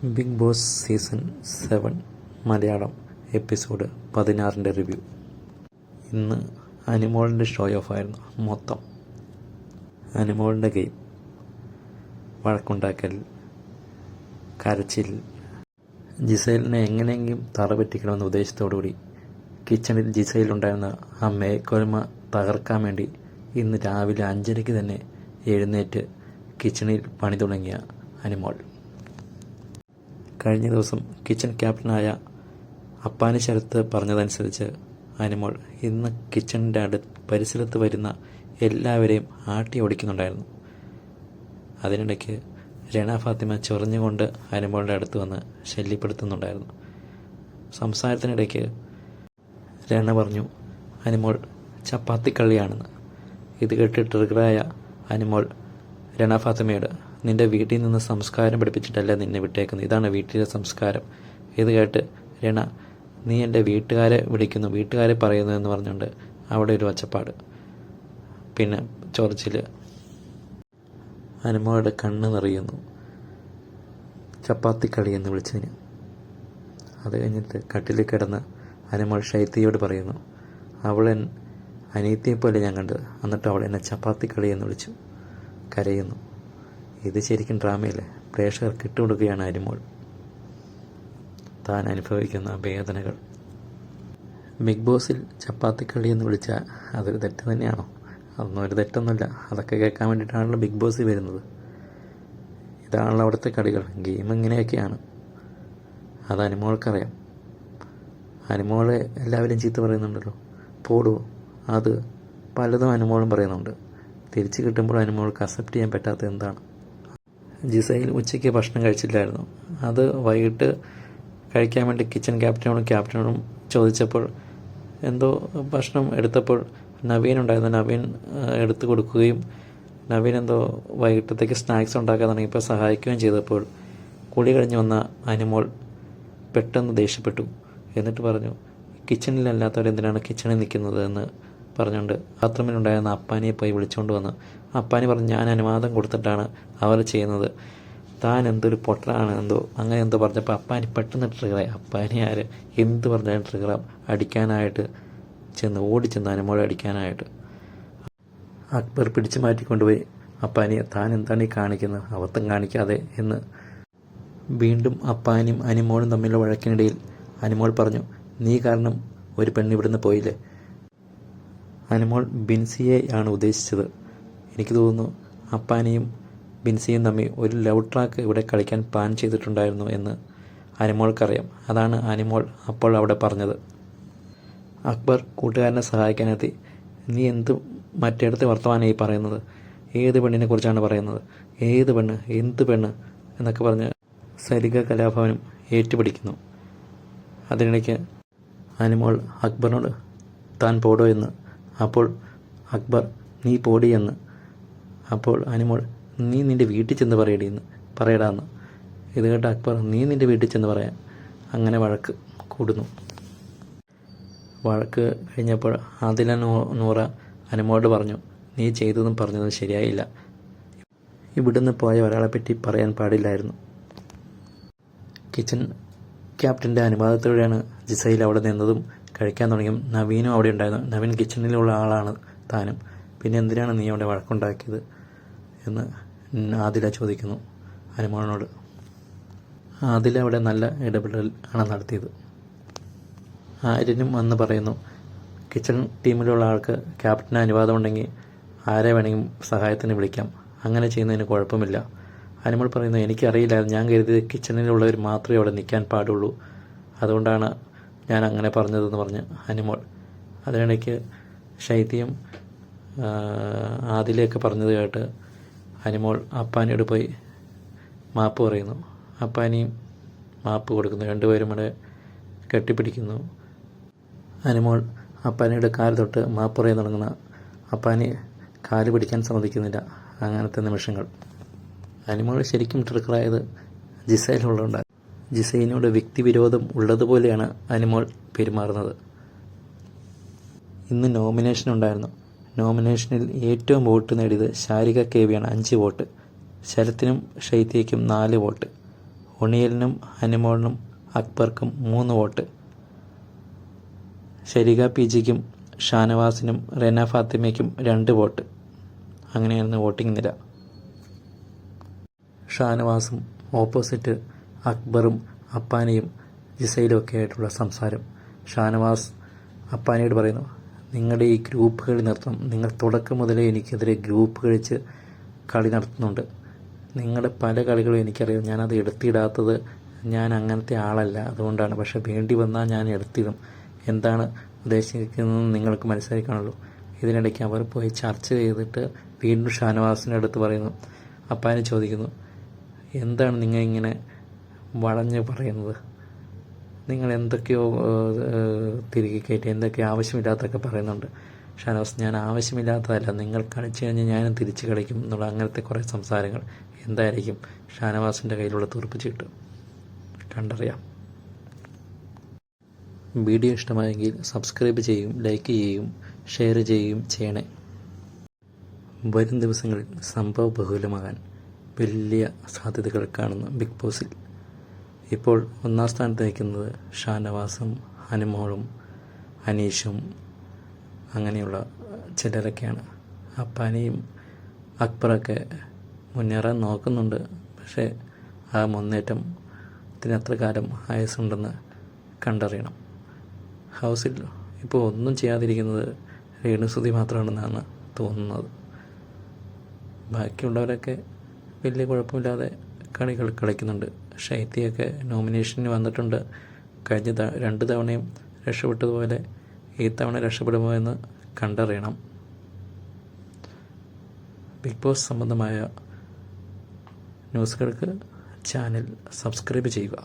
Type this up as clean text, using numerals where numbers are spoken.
Big Boss season 7 Malayalam episode 16 review. ഇന്ന് അനിമോളിൻ്റെ show of ആയിരുന്നു. മൊത്തം അനിമോളിൻ്റെ ഗെയിം, വഴക്കുണ്ടാക്കൽ, കരച്ചിൽ, ജിസൈലിനെ എങ്ങനെയെങ്കിലും തറ പറ്റിക്കണമെന്ന ഉദ്ദേശത്തോടുകൂടി കിച്ചണിൽ ജിസൈലുണ്ടായിരുന്ന ആ മേൽക്കോൽമ തകർക്കാൻ വേണ്ടി ഇന്ന് രാവിലെ 5:30 തന്നെ എഴുന്നേറ്റ് കിച്ചണിൽ പണി തുടങ്ങിയ അനിമോൾ. കഴിഞ്ഞ ദിവസം കിച്ചൺ ക്യാപ്റ്റനായ അപ്പാനി ശരത്ത് പറഞ്ഞതനുസരിച്ച് അനിമോൾ ഇന്ന് കിച്ചണിൻ്റെ പരിസരത്ത് വരുന്ന എല്ലാവരെയും ആട്ടി ഓടിക്കുന്നുണ്ടായിരുന്നു. അതിനിടയ്ക്ക് രണ ഫാത്തിമ ചൊറിഞ്ഞുകൊണ്ട് അനിമോളുടെ അടുത്ത് വന്ന് ശല്യപ്പെടുത്തുന്നുണ്ടായിരുന്നു. സംസാരത്തിനിടയ്ക്ക് രണ പറഞ്ഞു അനിമോൾ ചപ്പാത്തിക്കള്ളിയാണെന്ന്. ഇത് കേട്ട് ട്രിഗറായ അനിമോൾ രണ ഫാത്തിമയോട്, നിൻ്റെ വീട്ടിൽ നിന്ന് സംസ്കാരം പഠിപ്പിച്ചിട്ടല്ല നിന്നെ വിട്ടേക്കുന്നത്, ഇതാണ് വീട്ടിലെ സംസ്കാരം. ഇത് കേട്ട് രണ, നീ എൻ്റെ വീട്ടുകാരെ വിളിക്കുന്നു, വീട്ടുകാരെ പറയുന്നു എന്ന് പറഞ്ഞുകൊണ്ട് അവിടെ ഒരു ഒച്ചപ്പാട്, പിന്നെ ചൊറിച്ചിൽ. അനിമോളുടെ കണ്ണ് നിറയുന്നു ചപ്പാത്തിക്കളി എന്ന് വിളിച്ചതിന്. അത് കഴിഞ്ഞിട്ട് കട്ടിലിൽ കിടന്ന് അനിമോൾ ഷൈത്തിയോട് പറയുന്നു, അവളെ അനിയത്തിയെപ്പോലെ ഞാൻ കണ്ടത്, എന്നിട്ട് അവൾ എന്നെ ചപ്പാത്തിക്കളി എന്ന് വിളിച്ചു. കരയുന്നു. ഇത് ശരിക്കും ഡ്രാമയല്ലേ? പ്രേക്ഷകർക്ക് ഇട്ടുകൊടുക്കുകയാണ് അനിമോൾ താൻ അനുഭവിക്കുന്ന വേദനകൾ. ബിഗ് ബോസിൽ ചപ്പാത്തിക്കളി എന്ന് വിളിച്ചാൽ അതൊരു തെറ്റ് തന്നെയാണോ? അതൊന്നും ഒരു തെറ്റൊന്നുമില്ല. അതൊക്കെ കേൾക്കാൻ വേണ്ടിയിട്ടാണല്ലോ ബിഗ് ബോസിൽ വരുന്നത്. ഇതാണല്ലോ അവിടുത്തെ കളികൾ. ഗെയിം ഇങ്ങനെയൊക്കെയാണ്. അത് അനിമോൾക്കറിയാം. അനിമോളെ എല്ലാവരും ചീത്ത പറയുന്നുണ്ടല്ലോ, പോടൂ, അത് പലതും അനിമോളും പറയുന്നുണ്ട്. തിരിച്ചു കിട്ടുമ്പോൾ അനിമോൾക്ക് അക്സെപ്റ്റ് ചെയ്യാൻ പറ്റാത്തത് എന്താണ്? ജിസൈൽ ഉച്ചയ്ക്ക് ഭക്ഷണം കഴിച്ചില്ലായിരുന്നു. അത് വൈകിട്ട് കഴിക്കാൻ വേണ്ടി കിച്ചൺ ക്യാപ്റ്റനോടും ചോദിച്ചപ്പോൾ എന്തോ ഭക്ഷണം എടുത്തപ്പോൾ നവീൻ ഉണ്ടായിരുന്നു. നവീൻ എടുത്തു കൊടുക്കുകയും നവീൻ എന്തോ വൈകിട്ടത്തേക്ക് സ്നാക്സ് ഉണ്ടാക്കാൻ തുടങ്ങിയപ്പോൾ സഹായിക്കുകയും ചെയ്തപ്പോൾ കുളി കഴിഞ്ഞ് വന്ന അനിമോൾ പെട്ടെന്ന് ദേഷ്യപ്പെട്ടു. എന്നിട്ട് പറഞ്ഞു, കിച്ചണിലല്ലാത്തവർ എന്തിനാണ് കിച്ചണിൽ നിൽക്കുന്നത് എന്ന് പറഞ്ഞുകൊണ്ട് ബാത്റൂമിലുണ്ടായിരുന്ന അപ്പാനിയെ പോയി വിളിച്ചുകൊണ്ട് വന്നു. അപ്പാനി പറഞ്ഞു, ഞാൻ അനുവാദം കൊടുത്തിട്ടാണ് അവർ ചെയ്യുന്നത്, താൻ എന്തൊരു പൊട്ടനാണ് എന്തോ അങ്ങനെ എന്തോ പറഞ്ഞപ്പോൾ അപ്പാനി പെട്ടെന്ന് ട്രിഗറായി. അപ്പാനി ആര് എന്ത് പറഞ്ഞാലും ട്രിഗറാം. അടിക്കാനായിട്ട് ഓടിച്ചെന്ന് അനിമോളെ അടിക്കാനായിട്ട് അക്ബർ പിടിച്ചു മാറ്റിക്കൊണ്ടുപോയി അപ്പാനിയെ, താൻ എന്താണ് ഈ കാണിക്കുന്നത്, അബദ്ധം കാണിക്കാതെ എന്ന്. വീണ്ടും അപ്പാനിയും അനിമോളും തമ്മിലുള്ള വഴക്കിനിടയിൽ അനിമോൾ പറഞ്ഞു, നീ കാരണം ഒരു പെണ്ണ് ഇവിടുന്ന് പോയില്ലേ. അനിമോൾ ബിൻസിയെ ആണ് ഉദ്ദേശിച്ചത്. എനിക്ക് തോന്നുന്നു അപ്പാനിയും ബിൻസിയും തമ്മിൽ ഒരു ലവ് ട്രാക്ക് ഇവിടെ കളിക്കാൻ പ്ലാൻ ചെയ്തിട്ടുണ്ടായിരുന്നു എന്ന് അനിമോൾക്കറിയാം. അതാണ് അനിമോൾ അപ്പോൾ അവിടെ പറഞ്ഞത്. അക്ബർ കൂട്ടുകാരനെ സഹായിക്കാനെത്തി. നീ മറ്റേടത്ത് വർത്തമാനമായി പറയുന്നത്? ഏത് പെണ്ണിനെ കുറിച്ചാണ് പറയുന്നത്? ഏത് പെണ്ണ്, എന്ത് പെണ്ണ് എന്നൊക്കെ പറഞ്ഞ് സരിക കലാഭവനും ഏറ്റുപിടിക്കുന്നു. അതിനിടയ്ക്ക് അനിമോൾ അക്ബറിനോട് താൻ പോടോ എന്ന്. അപ്പോൾ അക്ബർ, നീ പോടി എന്ന്. അപ്പോൾ അനിമോൾ, നീ നിൻ്റെ വീട്ടിൽ ചെന്ന് പറയടാന്ന്. ഇത് കേട്ട അക്ബർ, നീ നിൻ്റെ വീട്ടിൽ ചെന്ന് പറയാൻ. അങ്ങനെ വഴക്ക് കൂടുന്നു. വഴക്ക് കഴിഞ്ഞപ്പോൾ ആദില നൂറ അനിമോളോട് പറഞ്ഞു, നീ ചെയ്തതും പറഞ്ഞതും ശരിയായില്ല, ഇവിടുന്ന് പോയ ഒരാളെപ്പറ്റി പറയാൻ പാടില്ലായിരുന്നു. കിച്ചൺ ക്യാപ്റ്റൻ്റെ അനുവാദത്തോടെയാണ് ജിസൈൽ അവിടെ നിന്നതും കഴിക്കാൻ തുടങ്ങിയും. നവീനും അവിടെ ഉണ്ടായിരുന്നു. നവീൻ കിച്ചണിലുള്ള ആളാണ് താനും. പിന്നെ എന്തിനാണ് നീ അവിടെ വഴക്കുണ്ടാക്കിയത് എന്ന് ആദില ചോദിക്കുന്നു അനിമോളിനോട്. ആദില അവിടെ നല്ല ഇടപെടൽ ആണ് നടത്തിയത്. ആര്യനും വന്ന് പറയുന്നു, കിച്ചൺ ടീമിലുള്ള ആൾക്ക് ക്യാപ്റ്റന് അനുവാദം ഉണ്ടെങ്കിൽ ആരെ വേണമെങ്കിലും സഹായത്തിന് വിളിക്കാം, അങ്ങനെ ചെയ്യുന്നതിന് കുഴപ്പമില്ല. അനിമോൾ പറയുന്നു, എനിക്കറിയില്ലായിരുന്നു, ഞാൻ കരുതിയത് കിച്ചണിലുള്ളവർ മാത്രമേ അവിടെ നിൽക്കാൻ പാടുള്ളൂ, അതുകൊണ്ടാണ് ഞാൻ അങ്ങനെ പറഞ്ഞതെന്ന് പറഞ്ഞ് അനിമോൾ. അതിനിടയ്ക്ക് ശൈത്യം ആദിലയൊക്കെ പറഞ്ഞത് കേട്ട് അനിമോൾ അപ്പാനിയോട് പോയി മാപ്പ് പറയുന്നു. അപ്പാനിയും മാപ്പ് കൊടുക്കുന്നു. രണ്ടുപേരും കൂടെ കെട്ടിപ്പിടിക്കുന്നു. അനിമോൾ അപ്പാനിയുടെ കാല് തൊട്ട് മാപ്പ് പറയാൻ തുടങ്ങുന്ന അപ്പാനി കാല് പിടിക്കാൻ സമ്മതിക്കുന്നില്ല. അങ്ങനത്തെ നിമിഷങ്ങൾ. അനിമോൾ ശരിക്കും ട്രിഗറായത് ജിസൈലുള്ളതുകൊണ്ടാണ്. ജിസൈലിനോട് വ്യക്തിവിരോധം ഉള്ളതുപോലെയാണ് അനിമോൾ പെരുമാറുന്നത്. ഇന്ന് നോമിനേഷൻ ഉണ്ടായിരുന്നു. നോമിനേഷനിൽ ഏറ്റവും വോട്ട് നേടിയത് ശാരിക KVയാണ്, 5 വോട്ട്. ശരത്തിനും ഷൈത്യയ്ക്കും 4 വോട്ട്. ഉണിയലിനും അനുമോളിനും അക്ബർക്കും 3 വോട്ട്. ഷെരിക PGക്കും ഷാനവാസിനും റെന ഫാത്തിമയ്ക്കും 2 വോട്ട്. അങ്ങനെയായിരുന്നു വോട്ടിംഗ് നില. ഷാനവാസും ഓപ്പോസിറ്റ് അക്ബറും അപ്പാനിയും ജിസയിലും ഒക്കെ ആയിട്ടുള്ള സംസാരം. ഷാനവാസ് അപ്പാനിയോട് പറയുന്നു, നിങ്ങളുടെ ഈ ഗ്രൂപ്പ് കളി നിർത്തണം. നിങ്ങൾ തുടക്കം മുതലേ എനിക്കെതിരെ ഗ്രൂപ്പ് കളിച്ച് കളി നടത്തുന്നുണ്ട്. നിങ്ങളുടെ പല കളികളും എനിക്കറിയാം. ഞാനത് എടുത്തിടാത്തത് ഞാൻ അങ്ങനത്തെ ആളല്ല, അതുകൊണ്ടാണ്. പക്ഷെ വേണ്ടി വന്നാൽ ഞാൻ എടുത്തിടും. എന്താണ് ഉദ്ദേശിക്കുന്നതെന്ന് നിങ്ങൾക്ക് മനസ്സിലാക്കാണല്ലോ. ഇതിനിടയ്ക്ക് അവർ പോയി ചർച്ച ചെയ്തിട്ട് വീണ്ടും ഷാനവാസിൻ്റെ അടുത്ത് പറയുന്നു. അപ്പാനി ചോദിക്കുന്നു, എന്താണ് നിങ്ങൾ ഇങ്ങനെ വളഞ്ഞ് പറയുന്നത്? നിങ്ങൾ എന്തൊക്കെയോ തിരികെ കയറ്റി എന്തൊക്കെയോ ആവശ്യമില്ലാത്തൊക്കെ പറയുന്നുണ്ട്. ഷാനവാസ്, ഞാൻ ആവശ്യമില്ലാത്തതല്ല, നിങ്ങൾ കളിച്ചു കഴിഞ്ഞാൽ ഞാനും തിരിച്ച് കളിക്കും എന്നുള്ള അങ്ങനത്തെ കുറേ സംസാരങ്ങൾ. എന്തായിരിക്കും ഷാനവാസിൻ്റെ കയ്യിലുള്ള തുറപ്പിച്ചിട്ട് കണ്ടറിയാം. വീഡിയോ ഇഷ്ടമായെങ്കിൽ സബ്സ്ക്രൈബ് ചെയ്യും, ലൈക്ക് ചെയ്യും, ഷെയർ ചെയ്യുകയും ചെയ്യണേ. വരും ദിവസങ്ങളിൽ സംഭവ ബഹുലമാകാൻ വലിയ സാധ്യതകൾ കാണുന്നു ബിഗ് ബോസിൽ. ഇപ്പോൾ 1-ാം സ്ഥാനത്ത് നിൽക്കുന്നത് ഷാനവാസും അനുമോളും അനീഷും അങ്ങനെയുള്ള ചിലരൊക്കെയാണ്. അപ്പാനിയും അക്ബറൊക്കെ മുന്നേറാൻ നോക്കുന്നുണ്ട്. പക്ഷേ ആ മുന്നേറ്റത്തിന് എത്ര കാലം ആയുസ്സുണ്ടെന്ന് കണ്ടറിയണം. ഹൗസിൽ ഇപ്പോൾ ഒന്നും ചെയ്യാതിരിക്കുന്നത് രേണുസുതി മാത്രമാണെന്നാണ് തോന്നുന്നത്. ബാക്കിയുള്ളവരൊക്കെ വലിയ കുഴപ്പമില്ലാതെ കളികൾ കളിക്കുന്നുണ്ട്. ഷൈത്തിയൊക്കെ നോമിനേഷന് വന്നിട്ടുണ്ട്. കഴിഞ്ഞ 2 തവണയും രക്ഷപ്പെട്ടതുപോലെ ഈ തവണ രക്ഷപ്പെടുമോ എന്ന് കണ്ടറിയണം. ബിഗ് ബോസ് സംബന്ധമായ ന്യൂസുകൾക്ക് ചാനൽ സബ്സ്ക്രൈബ് ചെയ്യുക.